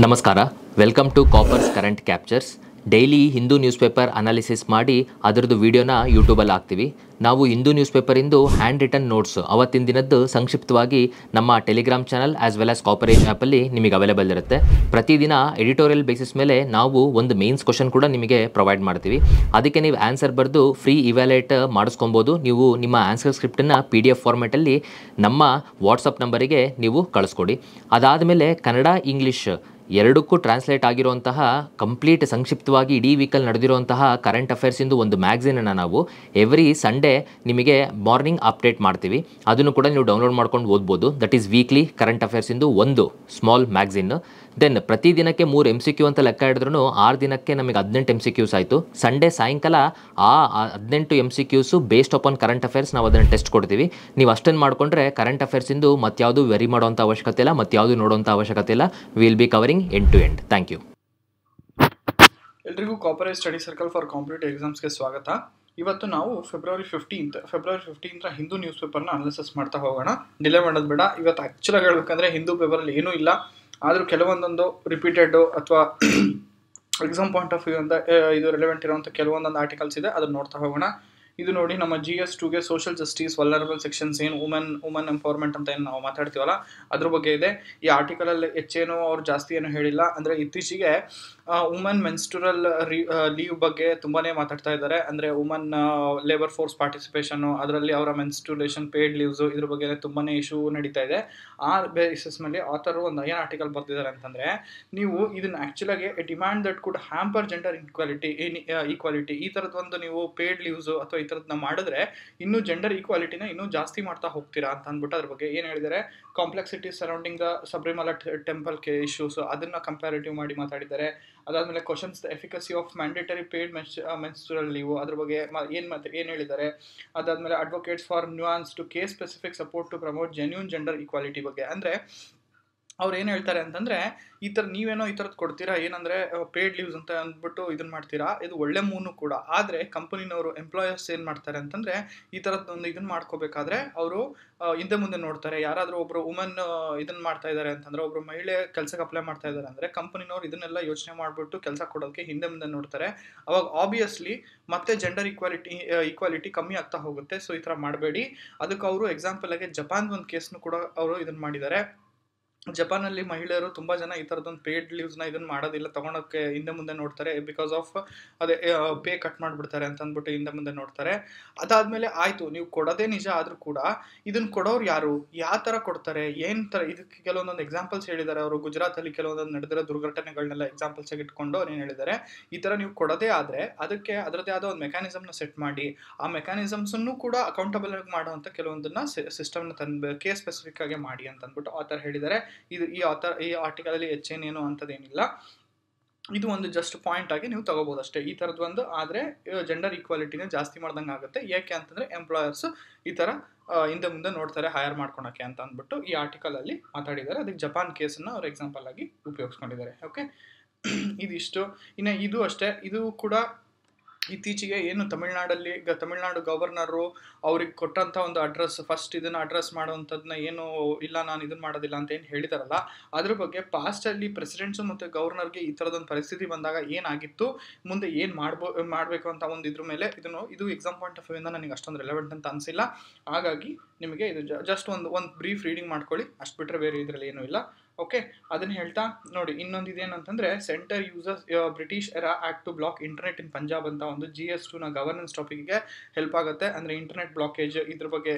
ನಮಸ್ಕಾರ, welcome to Coppers current captures. Daily Hindu newspaper analysis ಮಾಡಿ ಅದರದ್ದು ವಿಡಿಯೋನ ಯೂಟ್ಯೂಬಲ್ಲಿ ಹಾಕ್ತೀವಿ. ನಾವು ಹಿಂದೂ ನ್ಯೂಸ್ ಪೇಪರಿಂದು ಹ್ಯಾಂಡ್ ರಿಟನ್ ನೋಟ್ಸ್ ಅವತ್ತಿನ ದಿನದ್ದು ಸಂಕ್ಷಿಪ್ತವಾಗಿ ನಮ್ಮ Telegram channel as well as Coperage ಆ್ಯಪಲ್ಲಿ ನಿಮಗೆ ಅವೈಲೇಬಲ್ ಇರುತ್ತೆ. ಪ್ರತಿದಿನ ಎಡಿಟೋರಿಯಲ್ ಬೇಸಿಸ್ ಮೇಲೆ ನಾವು ಒಂದು ಮೇನ್ಸ್ ಕ್ವಶನ್ ಕೂಡ ನಿಮಗೆ ಪ್ರೊವೈಡ್ ಮಾಡ್ತೀವಿ. ಅದಕ್ಕೆ ನೀವು ಆನ್ಸರ್ ಬರೆದು ಫ್ರೀ ಇವ್ಯಾಲ್ಯೂಯೇಟ್ ಮಾಡಿಸ್ಕೊಬೋದು. ನೀವು ನಿಮ್ಮ ಆನ್ಸರ್ ಸ್ಕ್ರಿಪ್ಟನ್ನು PDF ಫಾರ್ಮೆಟಲ್ಲಿ ನಮ್ಮ ವಾಟ್ಸಪ್ ನಂಬರಿಗೆ ನೀವು ಕಳಿಸ್ಕೊಡಿ. ಅದಾದಮೇಲೆ ಕನ್ನಡ ಇಂಗ್ಲೀಷ್ ಎರಡಕ್ಕೂ ಟ್ರಾನ್ಸ್ಲೇಟ್ ಆಗಿರುವಂತಹ ಕಂಪ್ಲೀಟ್ ಸಂಕ್ಷಿಪ್ತವಾಗಿ ಇಡೀ ವೀಕಲ್ಲಿ ನಡೆದಿರುವಂತಹ ಕರೆಂಟ್ ಅಫೇರ್ಸಿಂದು ಒಂದು ಮ್ಯಾಗ್ಝಿನನ್ನು ನಾವು ಎವ್ರಿ ಸಂಡೇ ನಿಮಗೆ ಮಾರ್ನಿಂಗ್ ಅಪ್ಡೇಟ್ ಮಾಡ್ತೀವಿ. ಅದನ್ನು ಕೂಡ ನೀವು ಡೌನ್ಲೋಡ್ ಮಾಡ್ಕೊಂಡು ಓದ್ಬೋದು. ದಟ್ ಈಸ್ ವೀಕ್ಲಿ ಕರೆಂಟ್ ಅಫೇರ್ಸಿಂದು ಒಂದು ಸ್ಮಾಲ್ ಮ್ಯಾಗ್ಝಿನ್. ದೆನ್ ಪ್ರತಿದಿನಕ್ಕೆ 3 MCQ ಅಂತ ಲೆಕ್ಕ ಹಿಡಿದ್ರೂ 6 ದಿನಕ್ಕೆ ನಮಗೆ 18 MCQs ಆಯಿತು. ಸಂಡೇ ಸಾಯಂಕಾಲ ಆ 18 MCQs based upon current affairs ನಾವು ಅದನ್ನು ಟೆಸ್ಟ್ ಕೊಡ್ತೀವಿ. ನೀವು ಅಷ್ಟನ್ನು ಮಾಡಿಕೊಂಡ್ರೆ ಕರೆಂಟ್ ಅಫೇರ್ಸಿಂದು ಮತ್ಯಾವುದು ವೆರಿ ಮಾಡೋವಂಥ ಅವಶ್ಯಕತೆ ಇಲ್ಲ, ಮತ್ಯಾವುದು ನೋಡೋವಂಥ ಅವಶ್ಯಕತೆ ಇಲ್ಲ. Will be covering end to end. Thank you. ಎಲ್ರಿಗೂ Coperage study circle for competitive ಎಕ್ಸಾಮ್ಸ್ಗೆ ಸ್ವಾಗತ. ಇವತ್ತು ನಾವು ಫೆಬ್ರವರಿ 15ರ ಹಿಂದೂ ನ್ಯೂಸ್ ಪೇಪರ್ನ ಅನಾಲಿಸಿಸ್ ಮಾಡ್ತಾ ಹೋಗೋಣ. ಡಿಲೇ ಮಾಡೋದು ಬೇಡ. ಇವತ್ತು ಆ್ಯಕ್ಚುಲಾಗಿ ಹೇಳ್ಬೇಕಂದ್ರೆ ಹಿಂದೂ ಪೇಪರಲ್ಲಿ ಏನೂ ಇಲ್ಲ, ಆದರೂ ಕೆಲವೊಂದೊಂದು ರಿಪೀಟೆಡ್ ಅಥವಾ ಎಕ್ಸಾಮ್ ಪಾಯಿಂಟ್ ಆಫ್ ವ್ಯೂ ಅಂತ ಇದು ರಿಲೆವೆಂಟ್ ಇರುವಂಥ ಕೆಲವೊಂದೊಂದು ಆರ್ಟಿಕಲ್ಸ್ ಇದೆ, ಅದನ್ನು ನೋಡ್ತಾ ಹೋಗೋಣ. ಇದು ನೋಡಿ, ನಮ್ಮ GS2ಗೆ ಸೋಷಿಯಲ್ ಜಸ್ಟಿಸ್ ವಲ್ನರಬಲ್ ಸೆಕ್ಷನ್ಸ್ ಏನು ವುಮನ್ ಎಂಪವರ್ಮೆಂಟ್ ಅಂತ ಏನು ನಾವು ಮಾತಾಡ್ತೀವಲ್ಲ ಅದ್ರ ಬಗ್ಗೆ ಇದೆ. ಈ ಆರ್ಟಿಕಲಲ್ಲಿ ಹೆಚ್ಚೇನು ಅವ್ರು ಜಾಸ್ತಿ ಏನು ಹೇಳಿಲ್ಲ. ಅಂದರೆ ಇತ್ತೀಚೆಗೆ ವುಮನ್ ಮೆನ್ಸ್ಟ್ರುರಲ್ ಲೀವ್ ಬಗ್ಗೆ ತುಂಬಾ ಮಾತಾಡ್ತಾ ಇದ್ದಾರೆ. ಅಂದರೆ ವುಮನ್ ಲೇಬರ್ ಫೋರ್ಸ್ ಪಾರ್ಟಿಸಿಪೇಷನ್ನು, ಅದರಲ್ಲಿ ಅವರ ಮೆನ್ಸ್ಟ್ರುಲೇಷನ್ ಪೇಯ್ಡ್ ಲೀವ್ಸು, ಇದ್ರ ಬಗ್ಗೆ ತುಂಬಾ ಇಶ್ಯೂ ನಡೀತಾ ಇದೆ. ಆ ಬೇಸಿಸ್ ಮೇಲೆ ಆಥರು ಒಂದು ಏನು ಆರ್ಟಿಕಲ್ ಬರ್ತಿದ್ದಾರೆ ಅಂತಂದರೆ, ನೀವು ಇದನ್ನು ಆ್ಯಕ್ಚುಲಾಗಿ a demand that could hamper gender equality ಈ ಥರದ್ದು ಒಂದು ನೀವು ಪೇಯ್ಡ್ ಲೀವ್ಸು ಅಥವಾ ಈ ಥರದನ್ನ ಮಾಡಿದ್ರೆ ಇನ್ನೂ ಜೆಂಡರ್ ಈಕ್ವಾಲಿಟಿನ ಇನ್ನೂ ಜಾಸ್ತಿ ಮಾಡ್ತಾ ಹೋಗ್ತೀರಾ ಅಂತ ಅಂದ್ಬಿಟ್ಟು ಅದ್ರ ಬಗ್ಗೆ ಏನು ಹೇಳಿದ್ದಾರೆ. Complexities surrounding the Sabarimala temple issues ಅದನ್ನು ಕಂಪ್ಯಾರಿಟಿವ್ ಮಾಡಿ ಮಾತಾಡಿದ್ದಾರೆ. ಅದಾದಮೇಲೆ questions the efficacy of mandatory paid menstrual leave ಅದ್ರ ಬಗ್ಗೆ ಏನು ಹೇಳಿದ್ದಾರೆ. ಅದಾದಮೇಲೆ advocates for nuance to case specific support to promote genuine gender equality ಬಗ್ಗೆ. ಅಂದರೆ ಅವ್ರು ಏನು ಹೇಳ್ತಾರೆ ಅಂತಂದರೆ, ಈ ಥರ ನೀವೇನೋ ಈ ಥರದ್ದು ಕೊಡ್ತೀರಾ, ಏನಂದರೆ ಪೇಯ್ಡ್ ಲೀವ್ಸ್ ಅಂತ ಅಂದ್ಬಿಟ್ಟು ಇದನ್ನು ಮಾಡ್ತೀರಾ, ಇದು ಒಳ್ಳೆ ಮೂನು ಕೂಡ. ಆದರೆ ಕಂಪನಿನವರು ಎಂಪ್ಲಾಯರ್ಸ್ ಏನು ಮಾಡ್ತಾರೆ ಅಂತಂದರೆ, ಈ ಥರದ್ದೊಂದು ಇದನ್ನು ಮಾಡ್ಕೋಬೇಕಾದ್ರೆ ಅವರು ಹಿಂದೆ ಮುಂದೆ ನೋಡ್ತಾರೆ. ಯಾರಾದರೂ ಒಬ್ಬರು ವುಮನ್ ಇದನ್ನು ಮಾಡ್ತಾ ಇದ್ದಾರೆ ಅಂತಂದರೆ, ಒಬ್ಬರು ಮಹಿಳೆ ಕೆಲಸಕ್ಕೆ ಅಪ್ಲೈ ಮಾಡ್ತಾ ಇದ್ದಾರೆ ಅಂದರೆ ಕಂಪನಿನವ್ರು ಇದನ್ನೆಲ್ಲ ಯೋಚನೆ ಮಾಡಿಬಿಟ್ಟು ಕೆಲಸ ಕೊಡೋದಕ್ಕೆ ಹಿಂದೆ ಮುಂದೆ ನೋಡ್ತಾರೆ. ಅವಾಗ ಆಬ್ವಿಯಸ್ಲಿ ಮತ್ತೆ ಜೆಂಡರ್ ಈಕ್ವಾಲಿಟಿ ಕಮ್ಮಿ ಆಗ್ತಾ ಹೋಗುತ್ತೆ. ಸೊ ಈ ಥರ ಮಾಡಬೇಡಿ. ಅದಕ್ಕೆ ಅವರು ಎಕ್ಸಾಂಪಲಾಗಿ ಜಪಾನ್ ಒಂದು ಕೇಸ್ನು ಕೂಡ ಅವರು ಇದನ್ನು ಮಾಡಿದ್ದಾರೆ. ಜಪಾನಲ್ಲಿ ಮಹಿಳೆಯರು ತುಂಬ ಜನ ಈ ಥರದೊಂದು ಪೇಯ್ಡ್ ಲೀವ್ಸ್ನ ಇದನ್ನು ಮಾಡೋದಿಲ್ಲ, ತೊಗೊಳಕ್ಕೆ ಹಿಂದೆ ಮುಂದೆ ನೋಡ್ತಾರೆ. ಬಿಕಾಸ್ ಆಫ್ ಅದೇ ಪೇ ಕಟ್ ಮಾಡಿಬಿಡ್ತಾರೆ ಅಂತ ಅಂದ್ಬಿಟ್ಟು ಹಿಂದೆ ಮುಂದೆ ನೋಡ್ತಾರೆ. ಅದಾದಮೇಲೆ ಆಯಿತು, ನೀವು ಕೊಡೋದೇ ನಿಜ ಆದರೂ ಕೂಡ ಇದನ್ನು ಕೊಡೋರು ಯಾರು, ಯಾವ ಥರ ಕೊಡ್ತಾರೆ, ಏನು ಥರ, ಇದಕ್ಕೆ ಕೆಲವೊಂದೊಂದು ಎಕ್ಸಾಂಪಲ್ಸ್ ಹೇಳಿದ್ದಾರೆ ಅವರು. ಗುಜರಾತಲ್ಲಿ ಕೆಲವೊಂದೊಂದು ನಡೆದಿರೋ ದುರ್ಘಟನೆಗಳನ್ನೆಲ್ಲ ಎಕ್ಸಾಂಪಲ್ಸ್ ಆಗಿ ಇಟ್ಕೊಂಡು ಅವ್ರು ಏನು ಹೇಳಿದ್ದಾರೆ, ಈ ಥರ ನೀವು ಕೊಡೋದೇ ಆದರೆ ಅದಕ್ಕೆ ಅದರದ್ದೇ ಆದ ಒಂದು ಮೆಕ್ಯಾನಿಸಮ್ನ ಸೆಟ್ ಮಾಡಿ, ಆ ಮೆಕ್ಯಾನಿಸಮ್ಸನ್ನು ಕೂಡ ಅಕೌಂಟಬಲ್ ಆಗಿ ಮಾಡುವಂಥ ಕೆಲವೊಂದನ್ನು ಸಿಸ್ಟಮ್ನ ತಂದು ಕೇಸ್ ಸ್ಪೆಸಿಫಿಕ್ ಆಗಿ ಮಾಡಿ ಅಂತ ಅಂದ್ಬಿಟ್ಟು ಆ ಥರ ಹೇಳಿದ್ದಾರೆ. ಇದು ಈ ಆರ್ಟಿಕಲಲ್ಲಿ ಹೆಚ್ಚೇನೇನು ಅಂಥದ್ದೇನಿಲ್ಲ. ಇದು ಒಂದು ಜಸ್ಟ್ ಪಾಯಿಂಟ್ ಆಗಿ ನೀವು ತಗೋಬೋದು ಅಷ್ಟೇ. ಈ ಥರದ್ದು ಒಂದು ಆದರೆ ಜೆಂಡರ್ ಈಕ್ವಾಲಿಟಿನ ಜಾಸ್ತಿ ಮಾಡ್ದಂಗೆ ಆಗುತ್ತೆ. ಯಾಕೆ ಅಂತಂದರೆ ಎಂಪ್ಲಾಯರ್ಸ್ ಈ ಥರ ಹಿಂದೆ ಮುಂದೆ ನೋಡ್ತಾರೆ ಹೈರ್ ಮಾಡ್ಕೊಳಕ್ಕೆ ಅಂತ ಅಂದ್ಬಿಟ್ಟು ಈ ಆರ್ಟಿಕಲಲ್ಲಿ ಮಾತಾಡಿದ್ದಾರೆ. ಅದಕ್ಕೆ ಜಪಾನ್ ಕೇಸನ್ನು ಅವ್ರು ಎಕ್ಸಾಂಪಲ್ ಆಗಿ ಉಪಯೋಗಿಸ್ಕೊಂಡಿದ್ದಾರೆ. ಓಕೆ, ಇದಿಷ್ಟು. ಇನ್ನು ಇದು ಅಷ್ಟೇ, ಇದು ಕೂಡ ಇತ್ತೀಚೆಗೆ ಏನು ತಮಿಳ್ನಾಡು ಗವರ್ನರು ಅವ್ರಿಗೆ ಕೊಟ್ಟಂಥ ಒಂದು ಅಡ್ರೆಸ್, ಫಸ್ಟ್ ಇದನ್ನು ಅಡ್ರೆಸ್ ಮಾಡುವಂಥದ್ದನ್ನ ಏನು ಇಲ್ಲ ನಾನು ಇದನ್ನು ಮಾಡೋದಿಲ್ಲ ಅಂತ ಏನು ಹೇಳಿದಾರಲ್ಲ, ಅದ್ರ ಬಗ್ಗೆ ಪಾಸ್ಟಲ್ಲಿ ಪ್ರೆಸಿಡೆಂಟ್ಸು ಮತ್ತು ಗವರ್ನರ್ಗೆ ಈ ಥರದೊಂದು ಪರಿಸ್ಥಿತಿ ಬಂದಾಗ ಏನಾಗಿತ್ತು, ಮುಂದೆ ಏನು ಮಾಡಬೇಕು ಅಂತ ಒಂದು ಇದ್ರ ಮೇಲೆ ಇದು ಎಕ್ಸಾಮ್ ಪಾಯಿಂಟ್ ಆಫ್ ವ್ಯೂಯಿಂದ ನನಗೆ ಅಷ್ಟೊಂದು ರೆಲೆವೆಂಟ್ ಅಂತ ಅನಿಸಿಲ್ಲ. ಹಾಗಾಗಿ ನಿಮಗೆ ಇದು ಜಸ್ಟ್ ಒಂದು ಬ್ರೀಫ್ ರೀಡಿಂಗ್ ಮಾಡ್ಕೊಳ್ಳಿ, ಅಷ್ಟು ಬಿಟ್ಟರೆ ಬೇರೆ ಇದರಲ್ಲಿ ಏನೂ ಇಲ್ಲ. ಓಕೆ, ಅದನ್ನು ಹೇಳ್ತಾ ನೋಡಿ, ಇನ್ನೊಂದು ಇದೇನಂತಂದರೆ, centre uses British era act to block internet in Punjab ಅಂತ ಒಂದು GS2ನ ಗವರ್ನೆನ್ಸ್ ಟಾಪಿಕ್ಗೆ ಹೆಲ್ಪ್ ಆಗುತ್ತೆ. ಅಂದರೆ ಇಂಟರ್ನೆಟ್ ಬ್ಲಾಕೇಜ್ ಇದ್ರ ಬಗ್ಗೆ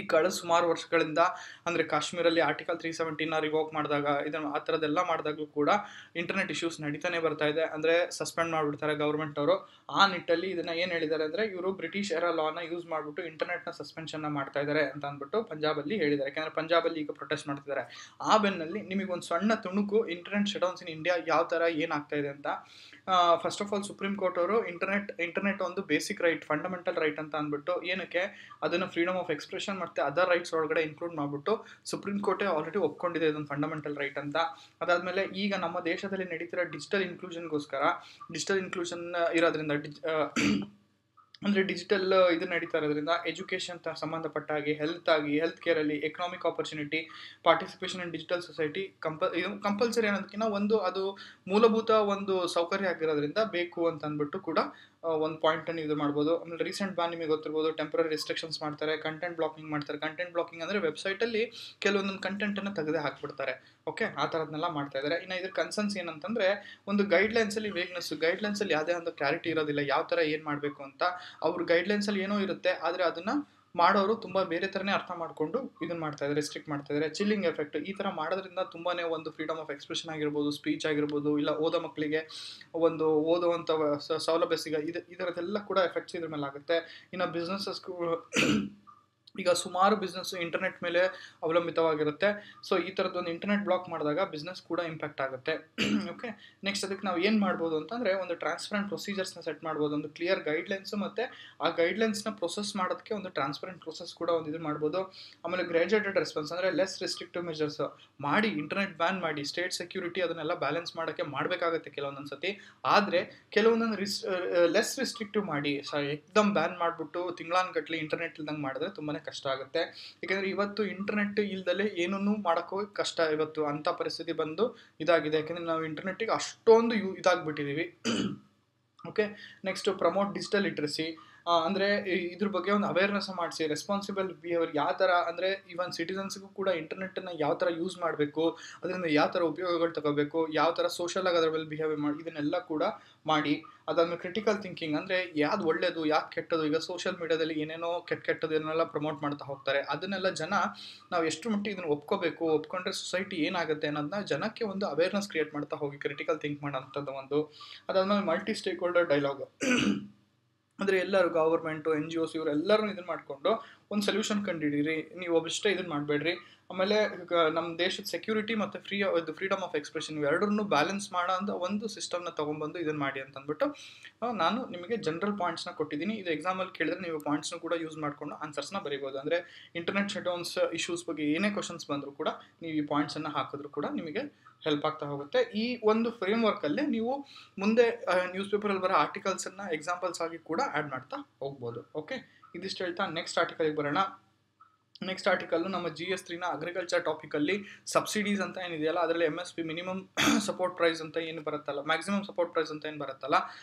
ಈ ಕಳೆದ ಸುಮಾರು ವರ್ಷಗಳಿಂದ, ಅಂದರೆ ಕಾಶ್ಮೀರಲ್ಲಿ ಆರ್ಟಿಕಲ್ 370ನ ರಿವೋಕ್ ಮಾಡಿದಾಗ ಇದನ್ನು ಆ ಥರದ್ದೆಲ್ಲ ಮಾಡಿದಾಗಲೂ ಕೂಡ ಇಂಟರ್ನೆಟ್ ಇಶ್ಯೂಸ್ ನಡೀತಾನೆ ಬರ್ತಾ ಇದೆ. ಅಂದರೆ ಸಸ್ಪೆಂಡ್ ಮಾಡಿಬಿಡ್ತಾರೆ ಗೌರ್ಮೆಂಟ್ ಅವರು. ಆ ನಿಟ್ಟಲ್ಲಿ ಇದನ್ನು ಏನು ಹೇಳಿದ್ದಾರೆ ಅಂದರೆ, ಇವರು ಬ್ರಿಟಿಷ್ ಎರಾ ಲಾನ ಯೂಸ್ ಮಾಡಿಬಿಟ್ಟು ಇಂಟರ್ನೆಟ್ನ ಸಸ್ಪೆನ್ಷನ್ನ ಮಾಡ್ತಾ ಇದ್ದಾರೆ ಅಂತ ಅಂದ್ಬಿಟ್ಟು ಪಂಜಾಬಲ್ಲಿ ಹೇಳಿದ್ದಾರೆ. ಯಾಕೆಂದರೆ ಪಂಜಾಬಲ್ಲಿ ಈಗ ಪ್ರೊಟೆಸ್ಟ್ ಮಾಡ್ತಿದ್ದಾರೆ. ಆ ಬೆನ್ನಲ್ಲಿ ನಿಮಗೊಂದು ಸಣ್ಣ ತುಣುಕು ಇಂಟರ್ನೆಟ್ ಶಟ್ಡೌನ್ಸ್ ಇನ್ ಇಂಡಿಯಾ ಯಾವ ಥರ ಏನಾಗ್ತಾ ಇದೆ ಅಂತ. First of all supreme court ಅವರು ಇಂಟರ್ನೆಟ್ ಒಂದು ಬೇಸಿಕ್ ರೈಟ್, ಫಂಡಮೆಂಟಲ್ ರೈಟ್ ಅಂತ ಅಂದ್ಬಿಟ್ಟು, ಏನಕ್ಕೆ ಅದನ್ನು ಫ್ರೀಡಮ್ ಆಫ್ ಎಕ್ಸ್ಪ್ರೆಷನ್ ಮತ್ತು ಅದರ್ ರೈಟ್ಸ್ ಒಳಗಡೆ ಇನ್ಕ್ಲೂಡ್ ಮಾಡಿಬಿಟ್ಟು ಸುಪ್ರೀಂ ಕೋರ್ಟೇ ಆಲ್ರೆಡಿ ಒಪ್ಕೊಂಡಿದೆ ಇದೊಂದು ಫಂಡಮೆಂಟಲ್ ರೈಟ್ ಅಂತ. ಅದಾದಮೇಲೆ ಈಗ ನಮ್ಮ ದೇಶದಲ್ಲಿ ನಡೀತಿರೋ ಡಿಜಿಟಲ್ ಇನ್ಕ್ಲೂಷನ್ ಇರೋದ್ರಿಂದ ಅಂದರೆ ಡಿಜಿಟಲ್ ಇದು ನಡೀತಾ ಇರೋದ್ರಿಂದ ಎಜುಕೇಷನ್ ಸಂಬಂಧಪಟ್ಟ ಹಾಗೆ ಹೆಲ್ತ್ ಕೇರಲ್ಲಿ economic opportunity, participation in digital society ಇದು ಕಂಪಲ್ಸರಿ ಅನ್ನೋದಕ್ಕಿಂತ ಒಂದು ಅದು ಮೂಲಭೂತ ಒಂದು ಸೌಕರ್ಯ ಆಗಿರೋದ್ರಿಂದ ಬೇಕು ಅಂತ ಅಂದ್ಬಿಟ್ಟು ಕೂಡ ಒಂದು ಪಾಯಿಂಟನ್ನು ಇದು ಮಾಡ್ಬೋದು. ಆಮೇಲೆ ರೀಸೆಂಟ್ ಬ್ಯಾನ್ ನಿಮಗೆ ಗೊತ್ತಿರ್ಬೋದು, ಟೆಂಪ್ರರಿ ರೆಸ್ಟ್ರಿಕ್ಷನ್ಸ್ ಮಾಡ್ತಾರೆ, ಕಂಟೆಂಟ್ ಬ್ಲಾಕಿಂಗ್ ಮಾಡ್ತಾರೆ. ಕಂಟೆಂಟ್ ಬ್ಲಾಕಿಂಗ್ ಅಂದರೆ ವೆಬ್ಸೈಟಲ್ಲಿ ಕೆಲವೊಂದೊಂದು ಕಂಟೆಂಟನ್ನು ತೆಗೆದೇ ಹಾಕ್ಬಿಡ್ತಾರೆ. ಓಕೆ, ಆ ಥರದ್ನೆಲ್ಲ ಮಾಡ್ತಾ ಇದ್ದಾರೆ. ಇನ್ನು ಇದ್ರ ಕನ್ಸರ್ನ್ಸ್ ಏನಂತಂದರೆ, ಒಂದು ಗೈಡ್ಲೈನ್ಸಲ್ಲಿ ಗೈಡ್ಲೈನ್ಸಲ್ಲಿ ಯಾವುದೇ ಒಂದು ಕ್ಲಾರಿಟಿ ಇರೋದಿಲ್ಲ ಯಾವ ಥರ ಏನು ಮಾಡಬೇಕು ಅಂತ. ಅವ್ರ ಗೈಡ್ಲೈನ್ಸಲ್ಲಿ ಏನೋ ಇರುತ್ತೆ, ಆದರೆ ಅದನ್ನು ಮಾಡೋರು ತುಂಬ ಬೇರೆ ಥರನೇ ಅರ್ಥ ಮಾಡಿಕೊಂಡು ಇದನ್ನು ಮಾಡ್ತಾ ಇದ್ದಾರೆ, ರೆಸ್ಟ್ರಿಕ್ಟ್ ಮಾಡ್ತಾ ಇದ್ದಾರೆ. ಚಿಲ್ಲಿಂಗ್ ಎಫೆಕ್ಟ್ ಈ ಥರ ಮಾಡೋದ್ರಿಂದ ತುಂಬಾ ಒಂದು ಫ್ರೀಡಮ್ ಆಫ್ ಎಕ್ಸ್ಪ್ರೆಷನ್ ಆಗಿರ್ಬೋದು, ಸ್ಪೀಚ್ ಆಗಿರ್ಬೋದು, ಇಲ್ಲ ಓದೋ ಮಕ್ಕಳಿಗೆ ಒಂದು ಓದುವಂಥ ಸೌಲಭ್ಯ ಇದರದೆಲ್ಲ ಕೂಡ ಎಫೆಕ್ಟ್ಸ್ ಇದ್ರ ಮೇಲೆ ಆಗುತ್ತೆ. ಇನ್ನು ಬಿಸ್ನೆಸಸ್ಗೂ ಈಗ ಸುಮಾರು ಬಿಸ್ನೆಸ್ಸು ಇಂಟರ್ನೆಟ್ ಮೇಲೆ ಅವಲಂಬಿತವಾಗಿರುತ್ತೆ. ಸೊ ಈ ಥರದ್ದೊಂದು ಇಂಟರ್ನೆಟ್ ಬ್ಲಾಕ್ ಮಾಡಿದಾಗ ಬಿಸ್ನೆಸ್ ಕೂಡ ಇಂಪ್ಯಾಕ್ಟ್ ಆಗುತ್ತೆ. ಓಕೆ, ನೆಕ್ಸ್ಟ್ ಅದಕ್ಕೆ ನಾವು ಏನು ಮಾಡ್ಬೋದು ಅಂತಂದರೆ, ಒಂದು ಟ್ರಾನ್ಸ್ಪರೆಂಟ್ ಪ್ರೊಸೀಜರ್ಸ್ನ ಸೆಟ್ ಮಾಡ್ಬೋದು, ಒಂದು ಕ್ಲಿಯರ್ ಗೈಡ್ಲೈನ್ಸು, ಮತ್ತು ಆ ಗೈಡ್ಲೈನ್ಸ್ನ ಪ್ರೊಸೆಸ್ ಮಾಡೋದಕ್ಕೆ ಒಂದು ಟ್ರಾನ್ಸ್ಪರೆಂಟ್ ಪ್ರೊಸೆಸ್ ಕೂಡ ಒಂದು ಇದು ಮಾಡ್ಬೋದು. ಆಮೇಲೆ ಗ್ರಾಜುಯೇಟೆಡ್ ರೆಸ್ಪಾನ್ಸ್ ಅಂದರೆ ಲೆಸ್ ರೆಸ್ಟ್ರಿಕ್ಟಿವ್ ಮೆಜರ್ಸ್ ಮಾಡಿ, ಇಂಟರ್ನೆಟ್ ಬ್ಯಾನ್ ಮಾಡಿ, ಸ್ಟೇಟ್ ಸೆಕ್ಯೂರಿಟಿ ಅದನ್ನೆಲ್ಲ ಬ್ಯಾಲೆನ್ಸ್ ಮಾಡೋಕ್ಕೆ ಮಾಡಬೇಕಾಗುತ್ತೆ ಕೆಲವೊಂದೊಂದು ಸತಿ. ಆದರೆ ಕೆಲವೊಂದೊಂದು ಲೆಸ್ ರಿಸ್ಟ್ರಿಕ್ಟಿವ್ ಮಾಡಿ ಎಕ್ದಮ್ ಬ್ಯಾನ್ ಮಾಡಿಬಿಟ್ಟು ತಿಂಗಳಾನ್ಗಟ್ಲೆ ಇಂಟರ್ನೆಟ್ ಇಲ್ದಂಗೆ ಮಾಡಿದ್ರೆ ತುಂಬಾ ಕಷ್ಟ ಆಗುತ್ತೆ. ಯಾಕೆಂದರೆ ಇವತ್ತು ಇಂಟರ್ನೆಟ್ ಇಲ್ದಲೇ ಏನನ್ನೂ ಮಾಡೋಕ್ಕೂ ಕಷ್ಟ. ಇವತ್ತು ಅಂಥ ಪರಿಸ್ಥಿತಿ ಬಂದು ಇದಾಗಿದೆ, ಯಾಕೆಂದರೆ ನಾವು ಇಂಟರ್ನೆಟ್ಟಿಗೆ ಅಷ್ಟೊಂದು ಇದಾಗ್ಬಿಟ್ಟಿದ್ದೀವಿ. Okay, next promote digital literacy. ಅಂದರೆ ಇದ್ರ ಬಗ್ಗೆ ಒಂದು ಅವೇರ್ನೆಸ್ ಮಾಡಿಸಿ, ರೆಸ್ಪಾನ್ಸಿಬಲ್ ಬಿಹೇವಿಯರ್ ಯಾವ ಥರ ಅಂದರೆ ಈವನ್ ಸಿಟಿಸನ್ಸ್ಗೂ ಕೂಡ ಇಂಟರ್ನೆಟ್ಟನ್ನು ಯಾವ ಥರ ಯೂಸ್ ಮಾಡಬೇಕು, ಅದರಿಂದ ಯಾವ ಥರ ಉಪಯೋಗಗಳು ತಗೋಬೇಕು, ಯಾವ ಥರ ಸೋಷಲಾಗಿ ಅದರ ಮೇಲೆ ಬಿಹೇವಿಯರ್ ಮಾಡಿ, ಇದನ್ನೆಲ್ಲ ಕೂಡ ಮಾಡಿ. ಅದಾದ್ಮೇಲೆ ಕ್ರಿಟಿಕಲ್ ಥಿಂಕಿಂಗ್ ಅಂದರೆ ಯಾವ್ದು ಒಳ್ಳೆಯದು ಯಾವ್ದು ಕೆಟ್ಟದು. ಈಗ ಸೋಷಿಯಲ್ ಮೀಡಿಯಾದಲ್ಲಿ ಏನೇನೋ ಕೆಟ್ಟದನ್ನೆಲ್ಲ ಪ್ರಮೋಟ್ ಮಾಡ್ತಾ ಹೋಗ್ತಾರೆ. ಅದನ್ನೆಲ್ಲ ಜನ ನಾವು ಎಷ್ಟು ಮಟ್ಟಿಗೆ ಇದನ್ನು ಒಪ್ಕೊಂಡ್ರೆ ಸೊಸೈಟಿ ಏನಾಗುತ್ತೆ ಅನ್ನೋದನ್ನ ಜನಕ್ಕೆ ಒಂದು ಅವೇರ್ನೆಸ್ ಕ್ರಿಯೇಟ್ ಮಾಡ್ತಾ ಹೋಗಿ, ಕ್ರಿಟಿಕಲ್ ಥಿಂಕ್ ಮಾಡೋಂಥದ್ದು ಒಂದು. ಅದಾದ್ಮೇಲೆ ಮಲ್ಟಿ ಸ್ಟೇಕ್ ಹೋಲ್ಡರ್ ಡೈಲಾಗ್ ಅಂದರೆ ಎಲ್ಲರೂ ಗವರ್ಮೆಂಟು, NGOs ಇವರೆಲ್ಲರೂ ಇದನ್ನು ಮಾಡಿಕೊಂಡು ಒಂದು ಸೊಲ್ಯೂಷನ್ ಕಂಡುಹಿಡೀರಿ. ನೀವು ಒಬ್ಬಷ್ಟೇ ಇದನ್ನು ಮಾಡಬೇಡ್ರಿ. ಆಮೇಲೆ ನಮ್ಮ ದೇಶದ ಸೆಕ್ಯೂರಿಟಿ ಮತ್ತು ಫ್ರೀಡಮ್ ಆಫ್ ಎಕ್ಸ್ಪ್ರೆಷನ್ ಇವೆರಡನ್ನೂ ಬ್ಯಾಲೆನ್ಸ್ ಮಾಡೋ ಅಂತ ಒಂದು ಸಿಸ್ಟಮ್ನ ತೊಗೊಂಬಂದು ಇದನ್ನು ಮಾಡಿ ಅಂತ ಅಂದ್ಬಿಟ್ಟು ನಾನು ನಿಮಗೆ ಜನರಲ್ ಪಾಯಿಂಟ್ಸ್ನ ಕೊಟ್ಟಿದ್ದೀನಿ. ಇದು ಎಕ್ಸಾಮಲ್ಲಿ ಕೇಳಿದ್ರೆ ನೀವು ಪಾಯಿಂಟ್ಸ್ನ ಕೂಡ ಯೂಸ್ ಮಾಡಿಕೊಂಡು ಆನ್ಸರ್ಸ್ನ ಬರೀಬೋದು. ಅಂದರೆ ಇಂಟರ್ನೆಟ್ ಶಟ್ಡೌನ್ಸ್ ಇಶ್ಯೂಸ್ ಬಗ್ಗೆ ಏನೇ ಕ್ವಶನ್ಸ್ ಬಂದರೂ ಕೂಡ ನೀವು ಈ ಪಾಯಿಂಟ್ಸನ್ನು ಹಾಕಿದ್ರು ಕೂಡ ನಿಮಗೆ ಹೆಲ್ಪ್ ಆಗ್ತಾ ಹೋಗುತ್ತೆ. ಈ ಒಂದು ಫ್ರೇಮ್ವರ್ಕಲ್ಲೇ ನೀವು ಮುಂದೆ ನ್ಯೂಸ್ ಪೇಪರಲ್ಲಿ ಬರೋ ಆರ್ಟಿಕಲ್ಸನ್ನು ಎಕ್ಸಾಂಪಲ್ಸ್ ಆಗಿ ಕೂಡ ಆ್ಯಡ್ ಮಾಡ್ತಾ ಹೋಗ್ಬೋದು. ಓಕೆ, ಇದಿಷ್ಟು ಹೇಳ್ತಾ ನೆಕ್ಸ್ಟ್ ಆರ್ಟಿಕಲ್ಗೆ ಬರೋಣ. ನೆಕ್ಸ್ಟ್ ಆರ್ಟಿಕಲ್ಲು ನಮ್ಮ GS3ನ ಅಗ್ರಿಕಲ್ಚರ್ ಟಾಪಿಕಲ್ಲಿ ಸಬ್ಸಿಡೀಸ್ ಅಂತ ಏನಿದೆಯಲ್ಲ, ಅದರಲ್ಲಿ MSP ಮಿನಿಮಮ್ ಸಪೋರ್ಟ್ ಪ್ರೈಸ್ ಅಂತ ಏನು ಬರುತ್ತಲ್ಲ, ಮ್ಯಾಕ್ಸಿಮಮ್ ಸಪೋರ್ಟ್ ಪ್ರೈಸ್ ಅಂತ ಏನು ಬರುತ್ತಲ್ಲ,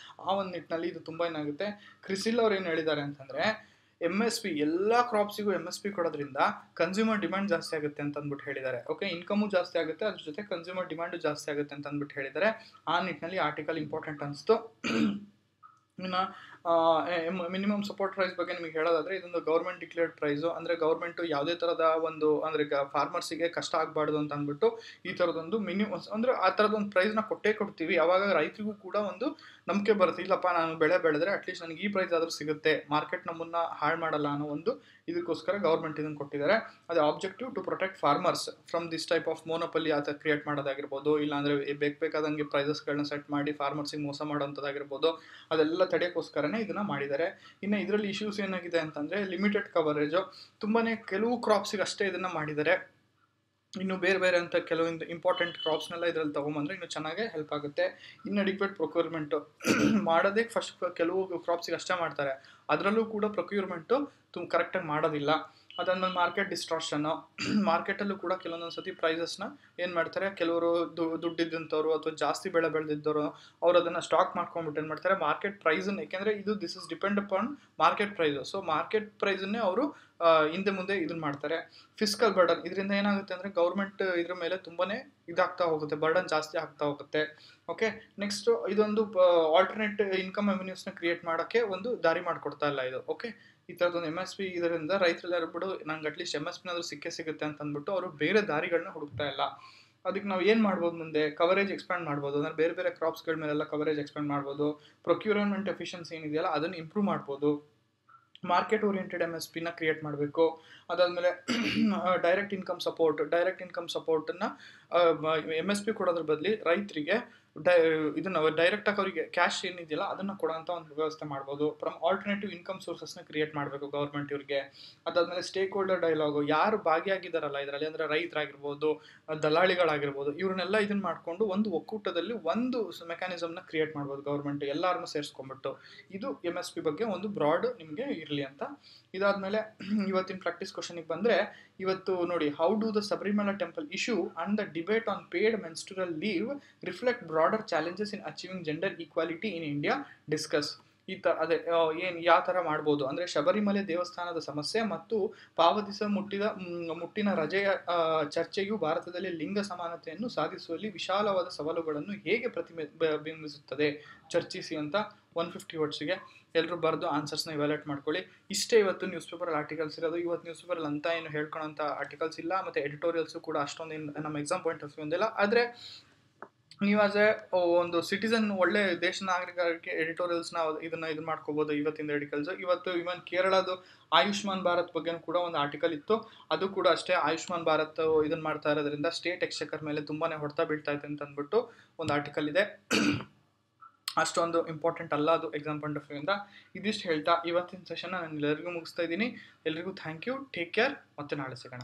ಆ ಒಂದು ನಿಟ್ಟಿನಲ್ಲಿ ಇದು ತುಂಬ ಏನಾಗುತ್ತೆ. ಕ್ರಿಸಿಲ್ ಅವ್ರು ಏನು ಹೇಳಿದ್ದಾರೆ ಅಂತಂದರೆ, MSP ಎಲ್ಲ ಕ್ರಾಪ್ಸಿಗೂ MSP ಕೊಡೋದ್ರಿಂದ ಕನ್ಸ್ಯೂಮರ್ ಡಿಮ್ಯಾಂಡ್ ಜಾಸ್ತಿ ಆಗುತ್ತೆ ಅಂತ ಅಂದ್ಬಿಟ್ಟು ಹೇಳಿದ್ದಾರೆ. ಓಕೆ, ಇನ್ಕಮು ಜಾಸ್ತಿ ಆಗುತ್ತೆ, ಅದ್ರ ಜೊತೆ ಕನ್ಸ್ಯೂಮರ್ ಡಿಮ್ಯಾಂಡು ಜಾಸ್ತಿ ಆಗುತ್ತೆ ಅಂತ ಅಂದ್ಬಿಟ್ಟು ಹೇಳಿದ್ದಾರೆ. ಆ ನಿಟ್ಟಿನಲ್ಲಿ ಆರ್ಟಿಕಲ್ ಇಂಪಾರ್ಟೆಂಟ್ ಅನಿಸ್ತು. ಇನ್ನು ಮಿನಿಮಮ್ ಸಪೋರ್ಟ್ ಪ್ರೈಸ್ ಬಗ್ಗೆ ನಿಮಗೆ ಹೇಳೋದಾದರೆ, ಇದೊಂದು ಗೌರ್ಮೆಂಟ್ ಡಿಕ್ಲೇರ್ಡ್ ಪ್ರೈಸು. ಅಂದರೆ ಗೌರ್ಮೆಂಟು ಯಾವುದೇ ಥರದ ಒಂದು ಅಂದರೆ ಫಾರ್ಮರ್ಸಿಗೆ ಕಷ್ಟ ಆಗಬಾರ್ದು ಅಂತ ಅಂದ್ಬಿಟ್ಟು ಈ ಥರದೊಂದು ಅಂದರೆ ಆ ಥರದೊಂದು ಪ್ರೈಸ್ನ ಕೊಡ್ತೀವಿ. ಆವಾಗ ರೈತರಿಗೂ ಕೂಡ ಒಂದು ನಂಬಿಕೆ ಬರುತ್ತೆ, ಇಲ್ಲಪ್ಪ ನಾನು ಬೆಳೆ ಬೆಳೆದ್ರೆ ಅಟ್ಲೀಸ್ಟ್ ನನಗೆ ಈ ಪ್ರೈಸ್ ಆದರೂ ಸಿಗುತ್ತೆ, ಮಾರ್ಕೆಟ್ ನಮ್ಮನ್ನು ಹಾಳು ಮಾಡಲ್ಲ ಅನ್ನೋ ಒಂದು ಇದಕ್ಕೋಸ್ಕರ ಗೌರ್ಮೆಂಟ್ ಇದನ್ನು ಕೊಟ್ಟಿದ್ದಾರೆ. ಅದು objective to protect farmers from this type of monopoly ಆ ಥರ ಕ್ರಿಯೇಟ್ ಮಾಡೋದಾಗಿರ್ಬೋದು, ಇಲ್ಲಾಂದರೆ ಬೇಕಾದಂಗೆ ಪ್ರೈಸಸ್ಗಳನ್ನ ಸೆಟ್ ಮಾಡಿ ಫಾರ್ಮರ್ಸಿಗೆ ಮೋಸ ಮಾಡೋಂಥದ್ದಾಗಿರ್ಬೋದು, ಅದೆಲ್ಲ ತಡೆಯೋಕ್ಕೋಸ್ಕರನೇ ಇದನ್ನು ಮಾಡಿದ್ದಾರೆ. ಇನ್ನು ಇದರಲ್ಲಿ ಇಶ್ಯೂಸ್ ಏನಾಗಿದೆ ಅಂತಂದರೆ, ಲಿಮಿಟೆಡ್ ಕವರೇಜು, ಕೆಲವು ಕ್ರಾಪ್ಸಿಗೆ ಅಷ್ಟೇ ಇದನ್ನು ಮಾಡಿದ್ದಾರೆ. ಇನ್ನು ಬೇರೆ ಅಂತ ಕೆಲವೊಂದು ಇಂಪಾರ್ಟೆಂಟ್ ಕ್ರಾಪ್ಸ್ನೆಲ್ಲ ಇದರಲ್ಲಿ ತೊಗೊಂಬಂದರೆ ಇನ್ನೂ ಚೆನ್ನಾಗೇ ಹೆಲ್ಪ್ ಆಗುತ್ತೆ. ಇನ್ಅಡಿಕ್ವೇಟ್ ಪ್ರೊಕ್ಯೂರ್ಮೆಂಟು ಮಾಡೋದೇ ಫಸ್ಟ್ ಕೆಲವು ಕ್ರಾಪ್ಸಿಗೆ ಅಷ್ಟೇ ಮಾಡ್ತಾರೆ, ಅದರಲ್ಲೂ ಕೂಡ ಪ್ರೊಕ್ಯೂರ್ಮೆಂಟು ಕರೆಕ್ಟಾಗಿ ಮಾಡೋದಿಲ್ಲ. ಅದಾದ್ಮೇಲೆ ಮಾರ್ಕೆಟ್ ಡಿಸ್ಟ್ರಾಕ್ಷನ್ನು, ಮಾರ್ಕೆಟಲ್ಲೂ ಕೂಡ ಕೆಲವೊಂದೊಂದು ಸತಿ ಪ್ರೈಸಸ್ನ ಏನು ಮಾಡ್ತಾರೆ, ಕೆಲವರು ದುಡ್ಡಿದ್ದಂಥವ್ರು ಅಥವಾ ಜಾಸ್ತಿ ಬೆಳೆ ಬೆಳೆದಿದ್ದವರು ಅವ್ರು ಅದನ್ನು ಸ್ಟಾಕ್ ಮಾಡ್ಕೊಂಡ್ಬಿಟ್ಟು ಏನು ಮಾಡ್ತಾರೆ, ಮಾರ್ಕೆಟ್ ಪ್ರೈಸನ್ನು, ಯಾಕೆಂದರೆ this is depend upon market price. So market ಪ್ರೈಸನ್ನೇ ಅವರು ಹಿಂದೆ ಮುಂದೆ ಇದನ್ನು ಮಾಡ್ತಾರೆ. ಫಿಸ್ಕಲ್ ಬರ್ಡನ್, ಇದರಿಂದ ಏನಾಗುತ್ತೆ ಅಂದರೆ ಗೌರ್ಮೆಂಟ್ ಇದ್ರ ಮೇಲೆ ತುಂಬಾ ಇದಾಗ್ತಾ ಹೋಗುತ್ತೆ, ಬರ್ಡನ್ ಜಾಸ್ತಿ ಆಗ್ತಾ ಹೋಗುತ್ತೆ. ಓಕೆ, ನೆಕ್ಸ್ಟು ಇದೊಂದು ಆಲ್ಟರ್ನೇಟ್ ಇನ್ಕಮ್ ಅವೆನ್ಯೂಸ್ನ ಕ್ರಿಯೇಟ್ ಮಾಡೋಕ್ಕೆ ಒಂದು ದಾರಿ ಮಾಡಿಕೊಡ್ತಾ ಇಲ್ಲ ಇದು. ಓಕೆ, ಈ ಥರದೊಂದು MSP ಇದರಿಂದ ರೈತರೆಲ್ಲರೂ ಬಿಡು ನಂಗೆ ಅಟ್ಲೀಸ್ಟ್ MSPನಾದರೂ ಸಿಕ್ಕೇ ಅಂತ ಅಂದ್ಬಿಟ್ಟು ಅವರು ಬೇರೆ ದಾರಿಗಳನ್ನ ಹುಡುಕ್ತಾ ಇಲ್ಲ. ಅದಕ್ಕೆ ನಾವು ಏನು ಮಾಡ್ಬೋದು, ಮುಂದೆ ಕವರೇಜ್ ಎಕ್ಸ್ಪ್ಯಾಂಡ್ ಮಾಡ್ಬೋದು, ಅಂದರೆ ಬೇರೆ ಕ್ರಾಪ್ಸ್ಗಳ ಮೇಲೆಲ್ಲ ಕವರೇಜ್ ಎಕ್ಸ್ಪ್ಯಾಂಡ್ ಮಾಡ್ಬೋದು. ಪ್ರೊಕ್ಯೂರ್ಮೆಂಟ್ ಎಫಿಷಿಯನ್ಸಿ ಏನಿದೆಯಲ್ಲ ಅದನ್ನು ಇಂಪ್ರೂವ್ ಮಾಡ್ಬೋದು. ಮಾರ್ಕೆಟ್ ಓರಿಯೆಂಟೆಡ್ MSPನ ಕ್ರಿಯೇಟ್ ಮಾಡಬೇಕು. ಅದಾದಮೇಲೆ ಡೈರೆಕ್ಟ್ ಇನ್ಕಮ್ ಸಪೋರ್ಟನ್ನು MSP ಕೊಡೋದ್ರ ಬದಲಿ ರೈತರಿಗೆ ಇದನ್ನ ಡೈರೆಕ್ಟಾಗಿ ಅವರಿಗೆ ಕ್ಯಾಶ್ ಏನಿದೆಯಲ್ಲ ಅದನ್ನು ಕೊಡೋಂಥ ಒಂದು ವ್ಯವಸ್ಥೆ ಮಾಡ್ಬೋದು. ಫ್ರಮ್ ಆಲ್ಟರ್ನೇಟಿವ್ ಇನ್ಕಮ್ ಸೋರ್ಸಸ್ನ ಕ್ರಿಯೇಟ್ ಮಾಡಬೇಕು ಗೌರ್ಮೆಂಟ್ ಇವ್ರಿಗೆ. ಅದಾದಮೇಲೆ ಸ್ಟೇಕ್ ಹೋಲ್ಡರ್ ಡೈಲಾಗು, ಯಾರು ಭಾಗಿಯಾಗಿದ್ದಾರಲ್ಲ ಇದರಲ್ಲಿ, ಅಂದರೆ ರೈತರಾಗಿರ್ಬೋದು, ದಲ್ಲಾಳಿಗಳಾಗಿರ್ಬೋದು, ಇವ್ರನ್ನೆಲ್ಲ ಇದನ್ನು ಮಾಡಿಕೊಂಡು ಒಂದು ಒಕ್ಕೂಟದಲ್ಲಿ ಒಂದು ಮೆಕ್ಯಾನಿಸಮ್ನ ಕ್ರಿಯೇಟ್ ಮಾಡ್ಬೋದು ಗೌರ್ಮೆಂಟ್, ಎಲ್ಲರನ್ನೂ ಸೇರಿಸ್ಕೊಂಡ್ಬಿಟ್ಟು. ಇದು MSP ಬಗ್ಗೆ ಒಂದು ಬ್ರಾಡ್ ನಿಮಗೆ ಇರಲಿ ಅಂತ. ಇದಾದಮೇಲೆ ಇವತ್ತಿನ ಪ್ರಾಕ್ಟೀಸ್ ಕ್ವಶನಿಗೆ ಬಂದರೆ, ಇವತ್ತು ನೋಡಿ, how do the Sabarimala temple issue and the debate on paid menstrual leave reflect broader challenges in achieving gender equality in India, discuss. ಅದೇ ಯಾವ ಥರ ಮಾಡ್ಬೋದು ಅಂದರೆ, ಶಬರಿಮಲೆ ದೇವಸ್ಥಾನದ ಸಮಸ್ಯೆ ಮತ್ತು ಮುಟ್ಟಿನ ರಜೆಯ ಚರ್ಚೆಯು ಭಾರತದಲ್ಲಿ ಲಿಂಗ ಸಮಾನತೆಯನ್ನು ಸಾಧಿಸುವಲ್ಲಿ ವಿಶಾಲವಾದ ಸವಾಲುಗಳನ್ನು ಹೇಗೆ ಬಿಂಬಿಸುತ್ತದೆ, ಚರ್ಚಿಸಿ ಅಂತ 150 ವರ್ಡ್ಸಿಗೆ ಎಲ್ಲರೂ ಬರೆದು ಆನ್ಸರ್ಸ್ನ ಇವ್ಯಾಲ್ಯೂಯೇಟ್ ಮಾಡ್ಕೊಳ್ಳಿ. ಇಷ್ಟೇ ಇವತ್ತು ನ್ಯೂಸ್ ಪೇಪರಲ್ಲಿ ಆರ್ಟಿಕಲ್ಸ್ ಇರೋದು. ಇವತ್ತು ನ್ಯೂಸ್ ಪೇಪರಲ್ಲಿ ಅಂತ ಏನು ಹೇಳ್ಕೊಳ್ಳೋಂಥ ಆರ್ಟಿಕಲ್ಸ್ ಇಲ್ಲ, ಮತ್ತು ಎಡಿಟೋರಿಯಲ್ಸು ಕೂಡ ಅಷ್ಟೊಂದು ನಮ್ಮ ಎಕ್ಸಾಮ್ ಪಾಯಿಂಟ್ ಆಫ್ ವ್ಯೂ ಒಂದಿಲ್ಲ. ಆದರೆ ನೀವು ಆಸ್ ಒಂದು ಸಿಟಿಸನ್, ಒಳ್ಳೆ ದೇಶ ನಾಗರಿಕರಿಗೆ ಎಡಿಟೋರಿಯಲ್ಸ್ನ ಇದನ್ನ ಮಾಡ್ಕೋಬೋದು ಇವತ್ತಿಂದ ಆರ್ಟಿಕಲ್ಸ್. ಇವತ್ತು ಇವನ್ ಕೇರಳದು ಆಯುಷ್ಮಾನ್ ಭಾರತ್ ಬಗ್ಗೆನೂ ಕೂಡ ಒಂದು ಆರ್ಟಿಕಲ್ ಇತ್ತು. ಅದು ಕೂಡ ಅಷ್ಟೇ, ಆಯುಷ್ಮಾನ್ ಭಾರತ್ ಇದನ್ನು ಮಾಡ್ತಾ ಇರೋದ್ರಿಂದ ಸ್ಟೇಟ್ ಎಕ್ಸ್ಚೆಕರ್ ಮೇಲೆ ತುಂಬಾ ಹೊಡೆತ ಬೀಳ್ತಾ ಇದೆ ಅಂತ ಅಂದ್ಬಿಟ್ಟು ಒಂದು ಆರ್ಟಿಕಲ್ ಇದೆ. ಅಷ್ಟೊಂದು ಇಂಪಾರ್ಟೆಂಟ್ ಅಲ್ಲ ಅದು ಎಕ್ಸಾಮ್ ಪಾಯಿಂಟ್ ಆಫ್ ವ್ಯೂ ಇಂದ. ಇದಿಷ್ಟು ಹೇಳ್ತಾ ಇವತ್ತಿನ ಸೆಷನ್ ನಾನು ಎಲ್ಲರಿಗೂ ಮುಗಿಸ್ತಾ ಇದ್ದೀನಿ. ಎಲ್ರಿಗೂ ಥ್ಯಾಂಕ್ ಯು, ಟೇಕ್ ಕೇರ್, ಮತ್ತೆ ನಾಳೆ ಸಿಗೋಣ.